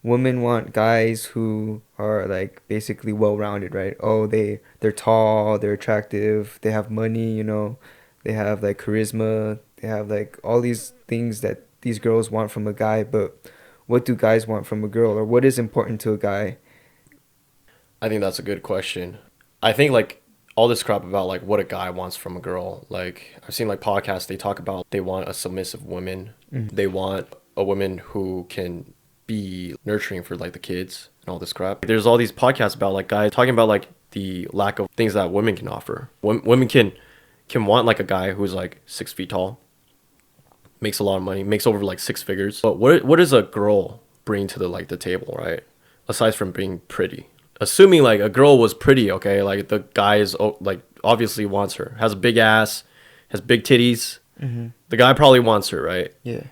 women want guys who are like basically well-rounded, right? Oh, they're tall, they're attractive, they have money, they have like charisma, they have like all these things that these girls want from a guy, but what do guys want from a girl, or what is important to a guy? I think that's a good question. I think like all this crap about like what a guy wants from a girl. Like I've seen like podcasts, they talk about they want a submissive woman. Mm. They want a woman who can be nurturing for like the kids and all this crap. There's all these podcasts about like guys talking about like the lack of things that women can offer. Women can want like a guy who's like 6 feet tall, makes a lot of money, makes over like six figures. But what does a girl bring to the table, right? Aside from being pretty. Assuming like a girl was pretty, okay, like the guy is like obviously wants her, has a big ass, has big titties. Mm-hmm. The guy probably wants her, right? Yeah.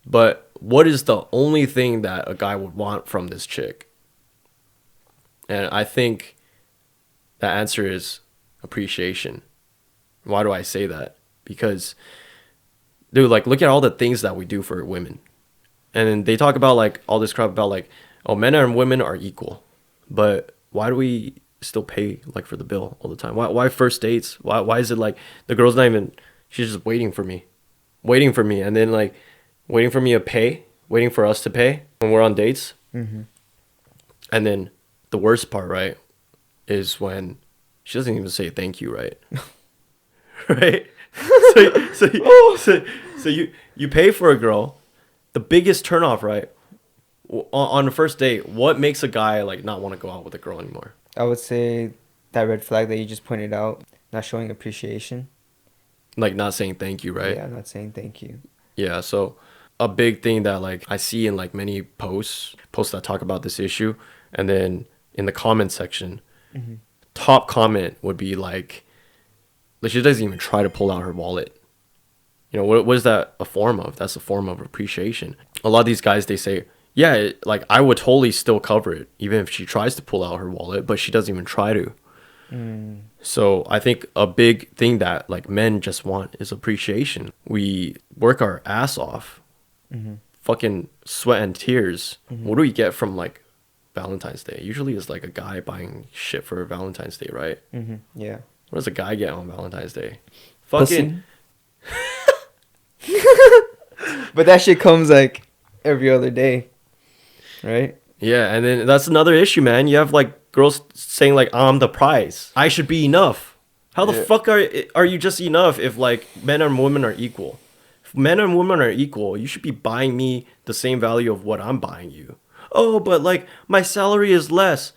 But what is the only thing that a guy would want from this chick? And I think the answer is appreciation. Why do I say that? Because, dude, like, look at all the things that we do for women. And then they talk about, like, all this crap about, like, oh, men and women are equal. But why do we still pay, like, for the bill all the time? Why first dates? Why is it, like, the girl's not even, she's just waiting for me. Waiting for me. And then, like, waiting for me to pay. Waiting for us to pay when we're on dates. Mm-hmm. And then the worst part, right, is when she doesn't even say thank you, right? Right? So you pay for a girl. The biggest turnoff, right? On the first date, what makes a guy like not want to go out with a girl anymore? I would say that red flag that you just pointed out, not showing appreciation. Like not saying thank you, right? Yeah, not saying thank you. Yeah, so a big thing that like I see in like many posts that talk about this issue, and then in the comment section, Mm-hmm. top comment would be like she doesn't even try to pull out her wallet. You know, what is that a form of? That's a form of appreciation. A lot of these guys, they say, yeah, like I would totally still cover it, even if she tries to pull out her wallet, but she doesn't even try to. Mm. So I think a big thing that like men just want is appreciation. We work our ass off, Mm-hmm. fucking sweat and tears. Mm-hmm. What do we get from like Valentine's Day? Usually it's like a guy buying shit for Valentine's Day, right? Mm-hmm. Yeah. What does a guy get on Valentine's Day? Pussy. Fucking But that shit comes like every other day, right? yeah, and then that's another issue, man. You have like girls saying like I'm the prize. I should be enough. How the Yeah. fuck are you just enough if like men and women are equal? If men and women are equal, you should be buying me the same value of what I'm buying you. Oh, but like my salary is less.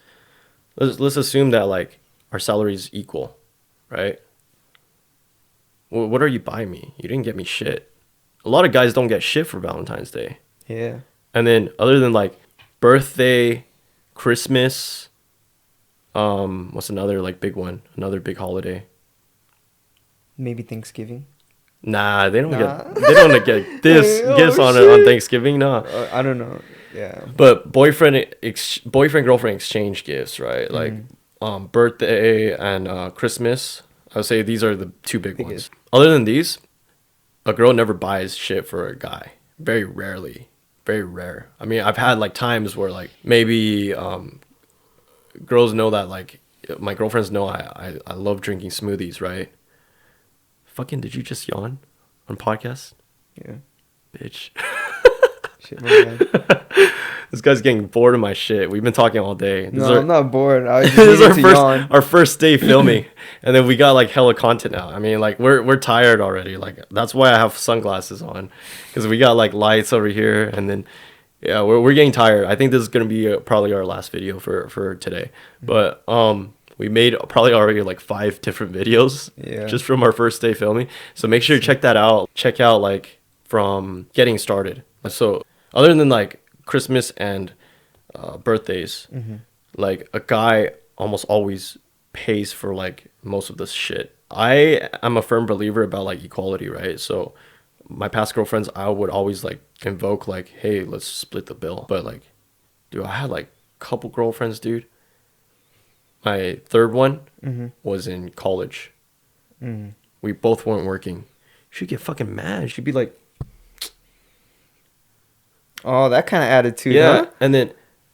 Let's assume that like our salary is equal, right? What are you buying me? You didn't get me shit. A lot of guys don't get shit for Valentine's Day. Yeah. And then other than like birthday, Christmas, what's another like big one? Another big holiday. Maybe Thanksgiving. Nah, they don't Nah. get this Oh, gifts on shit. Thanksgiving, nah. I don't know. Yeah. But boyfriend girlfriend exchange gifts, right? Like birthday and Christmas. I would say these are the two big ones. Biggest. Other than these, a girl never buys shit for a guy. Very rarely. Very rare. I mean, I've had like times where like maybe girls know that like my girlfriends know I love drinking smoothies, right? Fucking did you just yawn on podcast? Yeah. Bitch. Shit, my bad. This guy's getting bored of my shit. We've been talking all day. No, I'm not bored. I was just This is needing to yawn. our first day filming, and then we got like hella content now. I mean, like we're tired already. Like that's why I have sunglasses on, because we got like lights over here, and then yeah, we're getting tired. I think this is gonna be probably our last video for today. But we made probably already like 5 different videos just from our first day filming. So make sure you check that out. Check out like from getting started. So other than like Christmas and birthdays, like a guy almost always pays for like most of this shit. I am a firm believer about like equality, right? So my past girlfriends, I would always like invoke like, hey, let's split the bill. But like, dude, I had like a couple girlfriends, dude. My third one was in college. We both weren't working. She'd get fucking mad. She'd be like, Oh, that kind of attitude, yeah. huh? And then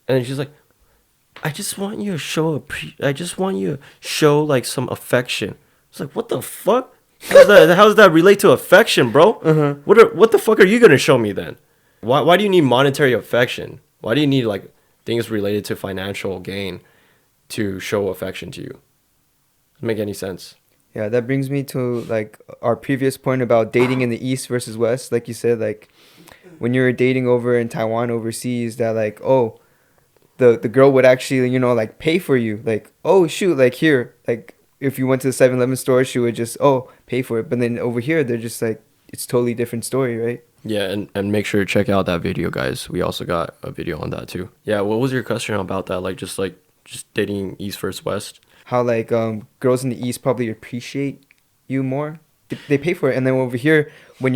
And then she's like, I just want you to show I just want you to show like some affection. It's like, what the fuck? How does that relate to affection, bro? What the fuck are you gonna show me then? Why do you need monetary affection? Why do you need like things related to financial gain to show affection to you? Doesn't make any sense. Yeah, that brings me to like our previous point about dating in the East versus West. Like you said, like when you're dating over in Taiwan overseas, that like, oh, the girl would actually, you know, like pay for you. Like, oh shoot, like here, like if you went to the 7-Eleven store, she would just, oh, pay for it. But then over here, they're just like, it's totally different story, right? Yeah, and make sure to check out that video, guys. We also got a video on that too. Yeah, what was your question about that? Like just dating East versus West? How like girls in the East probably appreciate you more. They pay for it, and then over here, when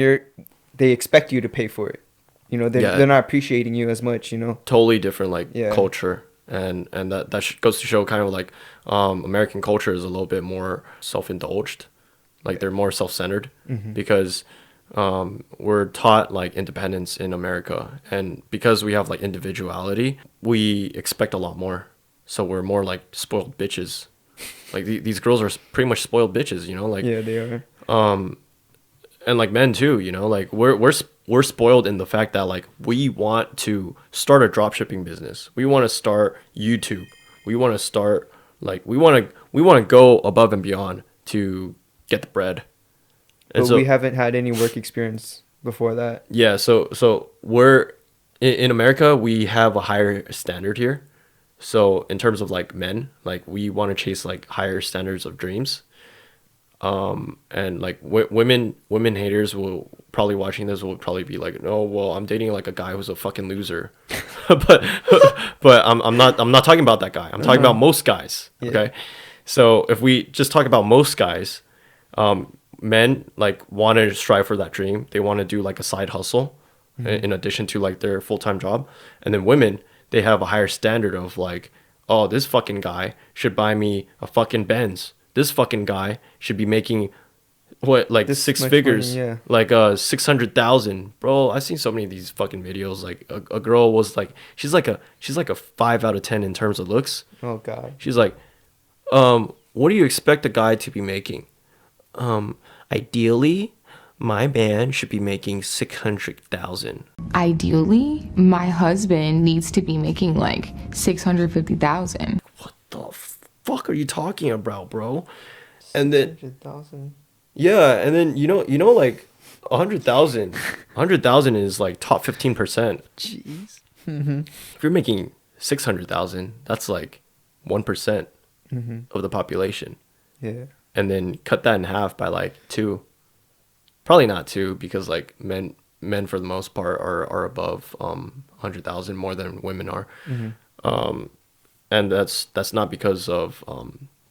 they expect you to pay for it. You know, Yeah, they're not appreciating you as much. You know. totally different like Yeah. culture, and that goes to show kind of like American culture is a little bit more self-indulged, like they're more self-centered because we're taught like independence in America, and because we have like individuality, we expect a lot more, so we're more like spoiled bitches. Like these girls are pretty much spoiled bitches, you know, like Yeah, they are. and like men too, you know, like we're spoiled in the fact that like we want to start a drop shipping business. We want to start YouTube. We want to start like we want to go above and beyond to get the bread. And But so we haven't had any work experience before that. yeah, so we're in America, we have a higher standard here. So in terms of like men, like we want to chase like higher standards of dreams. And like women haters will probably watching this will probably be like, no, well, I'm dating like a guy who's a fucking loser, but I'm not talking about that guy. I'm talking about most guys. Yeah. Okay, so if we just talk about most guys, men like want to strive for that dream. They want to do like a side hustle in addition to like their full-time job, and then women, they have a higher standard of like, oh, this fucking guy should buy me a fucking Benz. This fucking guy should be making what like This six much figures, money, yeah. like 600,000, bro. I've seen so many of these fucking videos. Like a girl was like, she's like a 5 out of 10 in terms of looks. Oh God. She's like, what do you expect a guy to be making? Ideally, my man should be making 600,000. Ideally, my husband needs to be making like 650,000. What the fuck are you talking about, bro? And then 100,000. yeah, and then like 100,000 is like top 15%. Jeez. If you're making 600,000, that's like 1% of the population. Yeah. And then cut that in half by like 2. Probably not 2 because like men for the most part are above 100,000 more than women are. And that's not because of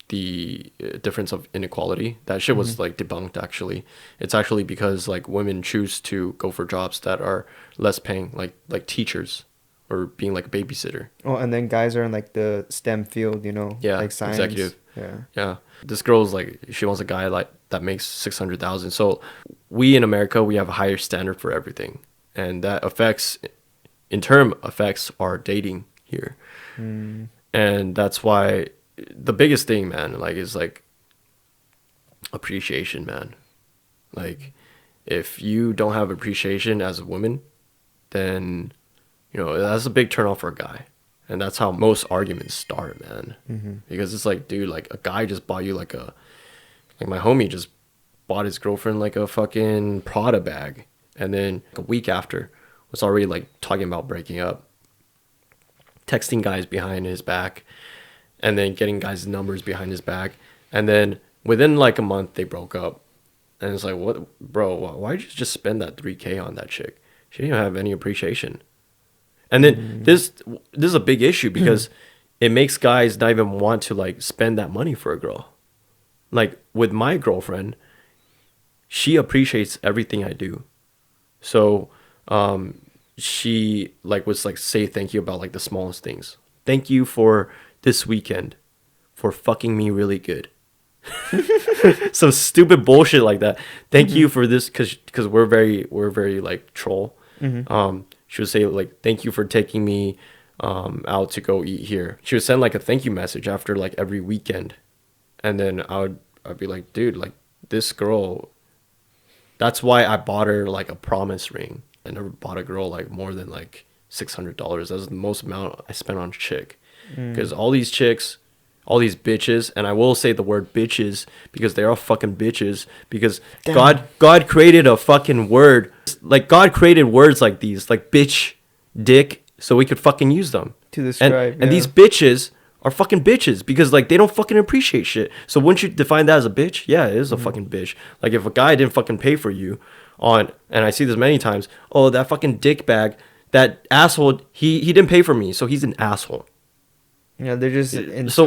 the difference of inequality. That shit was like debunked actually. It's actually because like women choose to go for jobs that are less paying, like teachers or being like a babysitter. Oh, and then guys are in like the STEM field, you know, Yeah, like science. executive. Yeah. Yeah. This girl's like, she wants a guy like that makes 600,000. So we in America, we have a higher standard for everything. And that affects our dating here. And that's why the biggest thing, man, like is like appreciation, man. Like if you don't have appreciation as a woman, then, you know, that's a big turn off for a guy. And that's how most arguments start, man. Because it's like, dude, like a guy just bought you like my homie just bought his girlfriend like a fucking Prada bag. And then a week after was already like talking about breaking up, texting guys behind his back, and then getting guys' numbers behind his back. And then within like a month, they broke up. And it's like, what, bro, why'd you just spend that $3,000 on that chick? She didn't have any appreciation. And then this is a big issue because it makes guys not even want to like spend that money for a girl. Like with my girlfriend, she appreciates everything I do. So she like was like say thank you about like the smallest things. Thank you for this weekend for fucking me really good. Some stupid bullshit like that. Thank you for this because we're very like troll. She would say like, thank you for taking me out to go eat here. She would send like a thank you message after like every weekend, and then I'd be like, dude, like this girl. That's why I bought her like a promise ring. I never bought a girl like more than like $600. That was the most amount I spent on a chick. Because all these chicks, all these bitches, and I will say the word bitches because they are fucking bitches. Because God created a fucking word, like God created words like these, like bitch, dick, so we could fucking use them To describe, And these bitches are fucking bitches because like they don't fucking appreciate shit. So wouldn't you define that as a bitch? Yeah, it is a fucking bitch. Like if a guy didn't fucking pay for you on, and I see this many times, oh, that fucking dick bag, that asshole, he didn't pay for me, so he's an asshole. Yeah, they're just entitled. So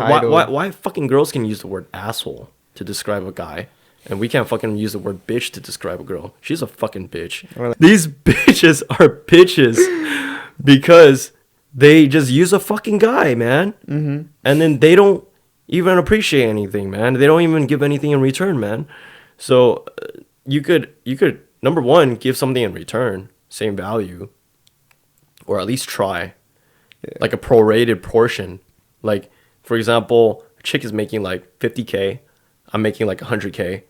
why fucking girls can use the word asshole to describe a guy, and we can't fucking use the word bitch to describe a girl? She's a fucking bitch. These bitches are bitches because they just use a fucking guy, man. Mm-hmm. And then they don't even appreciate anything, man. They don't even give anything in return, man. So you could number one, give something in return, same value, or at least try, like a prorated portion. Like, for example, a chick is making like 50K, I'm making like 100K.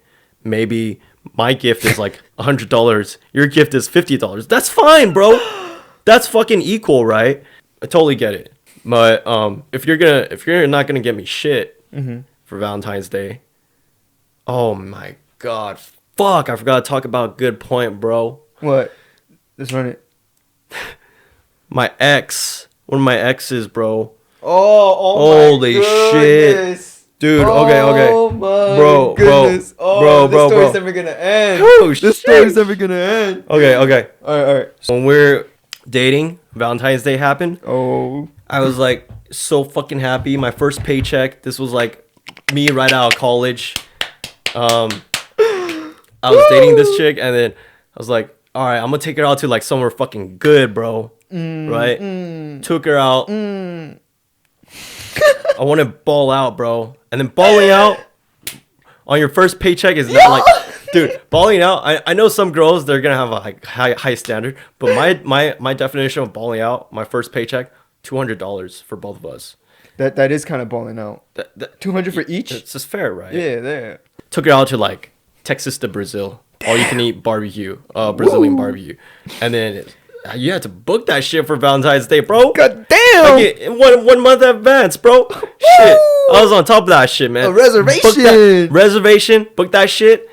Maybe my gift is like $100, your gift is $50. That's fine, bro. That's fucking equal, right? I totally get it. But if you're not gonna get me shit for Valentine's Day, oh my god, fuck! I forgot to talk about a good point, bro. What? Let's run it. One of my exes, bro. Oh Holy my goodness. shit, dude. Oh Okay, my bro, goodness. bro, This story's bro. never gonna end. Oh, This shit. story's never gonna end. Okay. All right. So when we're dating, Valentine's Day happened. Oh. I was like so fucking happy. My first paycheck. This was like me right out of college. I was dating this chick, and then I was like, all right, I'm gonna take her out to like somewhere fucking good, bro. Right? Took her out. I want to ball out, bro. And then balling out on your first paycheck is not like, dude, balling out. I know some girls, they're gonna have a like high standard, but my definition of balling out, my first paycheck, $200 for both of us. That is kind of balling out. That 200 for each? It's just fair, right? Yeah, there. Took her out to like Texas to Brazil. All you can eat barbecue, Brazilian barbecue, and then you had to book that shit for Valentine's Day, bro. God damn! Like one month advance, bro. Shit, I was on top of that shit, man. A reservation. Book that shit.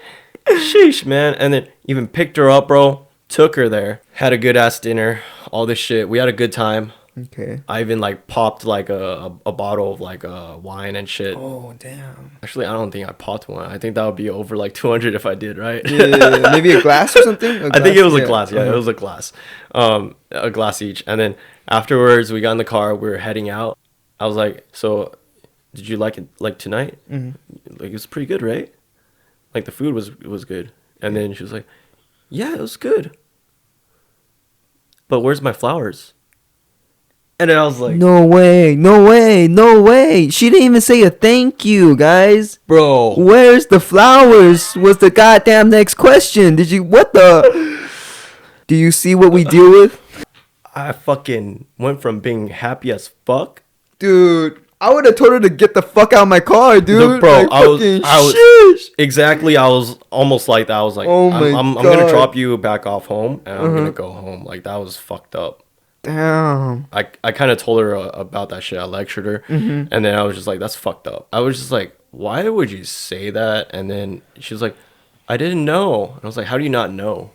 Sheesh, man. And then even picked her up, bro. Took her there. Had a good ass dinner. All this shit. We had a good time. Okay. I even like popped like a bottle of like wine and shit. Oh, damn. Actually, I don't think I popped one. I think that would be over like 200 if I did, right? Yeah, maybe a glass or something? I think it was a glass. Yeah, it was a glass. A glass each. And then afterwards, we got in the car. We were heading out. I was like, so did you like it like tonight? Like, it was pretty good, right? Like, the food was good. And then she was like, yeah, it was good. But where's my flowers? And then I was like, No way. She didn't even say a thank you, guys. bro. Where's the flowers? Was the goddamn next question. Do you see what we deal with? I fucking went from being happy as fuck. Dude, I would have told her to get the fuck out of my car, dude. Look, bro, like, I was sheesh. exactly. I was almost like that. I was like, Oh my I'm gonna God. drop you back off home, and I'm gonna go home. Like, that was fucked up. Damn. I kind of told her about that shit. I lectured her, and then I was just like, that's fucked up. I was just like, why would you say that? And then she was like, I didn't know. And I was like, how do you not know?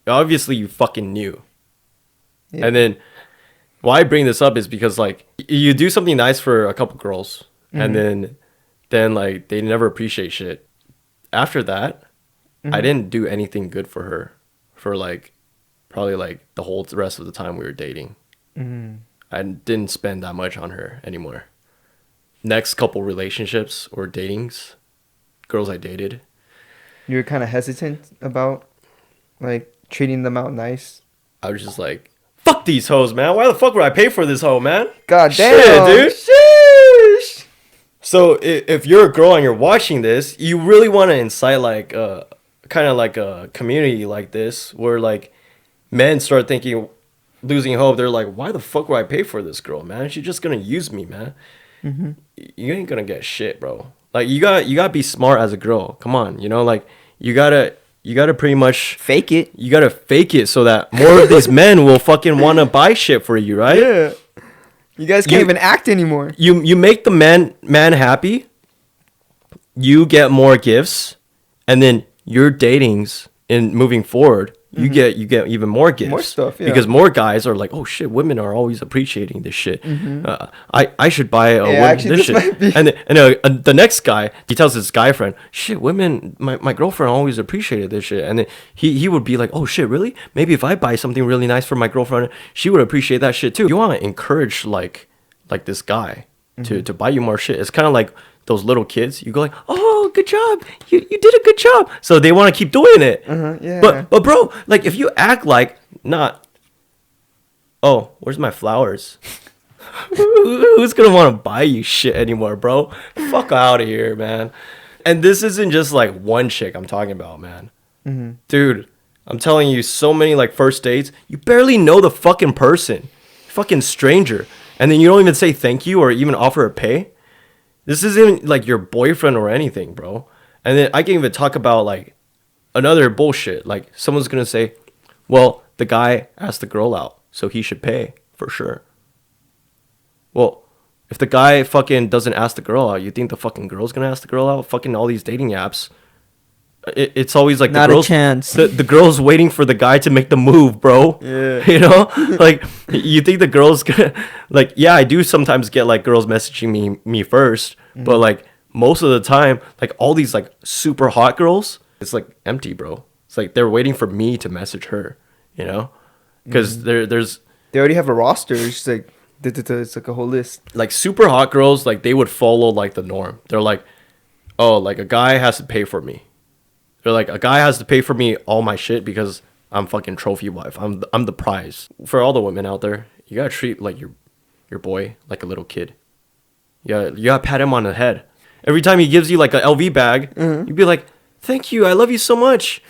Obviously, you fucking knew. Yeah. And then why I bring this up is because like you do something nice for a couple girls, and then like they never appreciate shit. After that, I didn't do anything good for her for like probably like the whole rest of the time we were dating. I didn't spend that much on her anymore. Next couple relationships or datings, girls I dated, You were kind of hesitant about, like, treating them out nice. I was just like, fuck these hoes, man. Why the fuck would I pay for this hoe, man? God Shit, damn. dude. Sheesh. So if you're a girl and you're watching this, you really want to incite like kind of like a community like this where like men start thinking, losing hope. They're like, why the fuck would I pay for this girl, man? She's just gonna use me, man. You ain't gonna get shit, bro. Like you gotta be smart as a girl. Come on, you know, like you gotta pretty much Fake it. you gotta fake it so that more of these men will fucking wanna buy shit for you, right? Yeah. You guys can't even act anymore. You make the man happy. You get more gifts, and then your datings in moving forward, you get even more gifts, More stuff, yeah. because more guys are like, oh shit, women are always appreciating this shit. I should buy a woman actually, this this might shit, be- and the next guy, he tells his guy friend, shit, women, my girlfriend always appreciated this shit, and then he would be like, oh shit, really? Maybe if I buy something really nice for my girlfriend, she would appreciate that shit too. You want to encourage like this guy to buy you more shit. It's kind of like those little kids. You go like, oh, good job, you did a good job, so they want to keep doing it. Yeah. But bro, like if you act like not, oh, where's my flowers? Who's gonna want to buy you shit anymore, bro? Fuck out of here, man. And this isn't just like one chick I'm talking about, man. Dude, I'm telling you, so many like first dates, you barely know the fucking person, fucking stranger, and then you don't even say thank you or even offer a pay. This isn't like your boyfriend or anything, bro. And then I can even talk about like another bullshit. Like someone's gonna say, well, the guy asked the girl out, so he should pay for sure. Well, if the guy fucking doesn't ask the girl out, you think the fucking girl's gonna ask the girl out? Fucking all these dating apps, it's always like Not the a girls, chance. The girl's waiting for the guy to make the move, bro. Yeah. You know, like you think the girl's gonna like? Yeah, I do sometimes get like girls messaging me first, but like most of the time, like all these like super hot girls, it's like empty, bro. It's like they're waiting for me to message her, you know, because there's They already have a roster. It's just like it's like a whole list. like super hot girls, like they would follow like the norm. They're like, oh, like a guy has to pay for me. They're like, a guy has to pay for me all my shit because I'm fucking trophy wife. I'm the prize. For all the women out there, you gotta treat like your boy like a little kid. You gotta pat him on the head. Every time he gives you like a LV bag, you'd be like, thank you, I love you so much.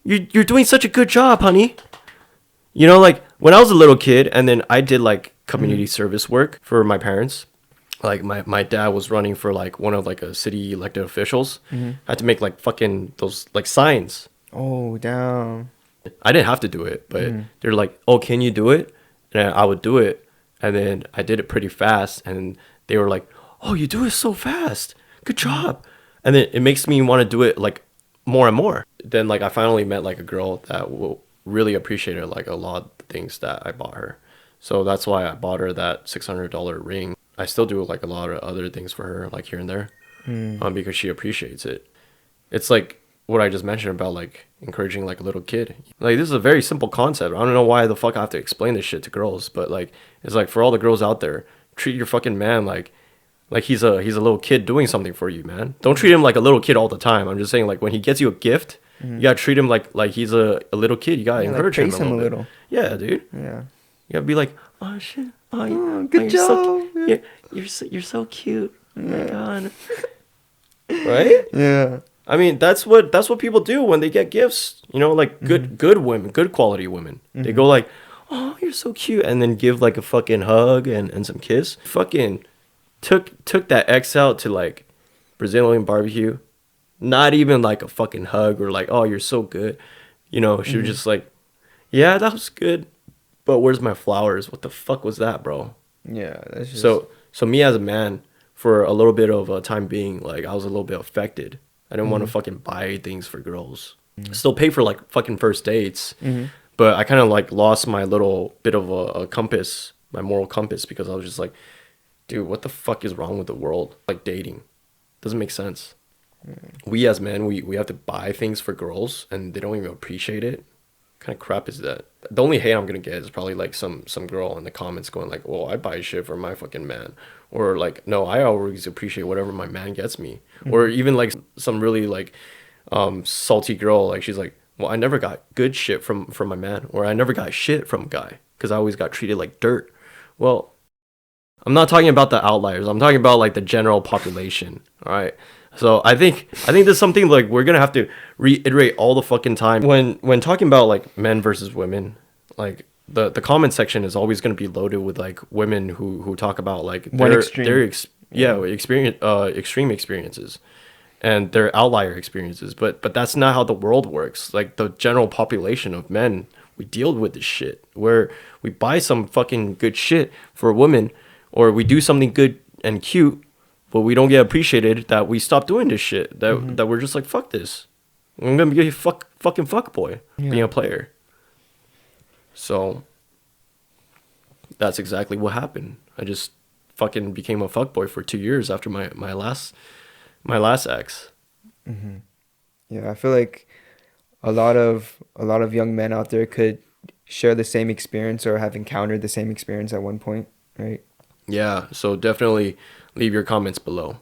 You're doing such a good job, honey. You know, like when I was a little kid and then I did like community service work for my parents. Like my dad was running for like one of like a city elected officials. I had to make like fucking those like signs. Oh, damn. I didn't have to do it, but they're like, oh, can you do it? And I would do it. And then I did it pretty fast. And they were like, oh, you do it so fast. Good job. And then it makes me want to do it like more and more. Then like I finally met like a girl that will really appreciated like a lot of the things that I bought her. So that's why I bought her that $600 ring. I still do like a lot of other things for her, like here and there, because she appreciates it. It's like what I just mentioned about like encouraging like a little kid. Like this is a very simple concept. I don't know why the fuck I have to explain this shit to girls, but like it's like for all the girls out there, treat your fucking man like he's a little kid doing something for you, man. Don't treat him like a little kid all the time. I'm just saying like when he gets you a gift, you gotta treat him like he's a little kid. You gotta encourage like, praise him him a a little. little. Yeah, dude. Yeah. You gotta be like, oh shit, Good you're so, job. Yeah. you're so cute. Oh my god. Right? Yeah. I mean, that's what people do when they get gifts. You know, like good women, good quality women. They go like, oh, you're so cute, and then give like a fucking hug and some kiss. Fucking took that ex out to like Brazilian barbecue. Not even like a fucking hug or like, oh, you're so good. You know, she was just like, yeah, that was good, but where's my flowers? What the fuck was that, bro? Yeah. That's just... So me as a man, for a little bit of a time being, like I was a little bit affected. I didn't want to fucking buy things for girls. Still pay for like fucking first dates, but I kind of like lost my little bit of a compass, my moral compass, because I was just like, dude, what the fuck is wrong with the world? Like dating doesn't make sense. We as men, we have to buy things for girls and they don't even appreciate it. What kind of crap is that? The only hate I'm gonna get is probably like some girl in the comments going like, well, I buy shit for my fucking man, or like, no, I always appreciate whatever my man gets me, or even like some really like salty girl, like she's like, well, I never got good shit from my man, or I never got shit from a guy because I always got treated like dirt. Well, I'm not talking about the outliers. I'm talking about like the general population. All right. So I think there's something like we're gonna have to reiterate all the fucking time when talking about like men versus women. Like the comment section is always going to be loaded with like women who talk about like One extreme. yeah, experience extreme experiences and their outlier experiences, but that's not how the world works. Like the general population of men, we deal with this shit where we buy some fucking good shit for a woman, or we do something good and cute, but we don't get appreciated, that we stop doing this shit, that we're just like, fuck this, I'm gonna be a fucking fuck boy, being a player. So that's exactly what happened. I just fucking became a fuckboy for 2 years after my last ex. Yeah, I feel like a lot of young men out there could share the same experience or have encountered the same experience at one point, right? Yeah, so definitely leave your comments below.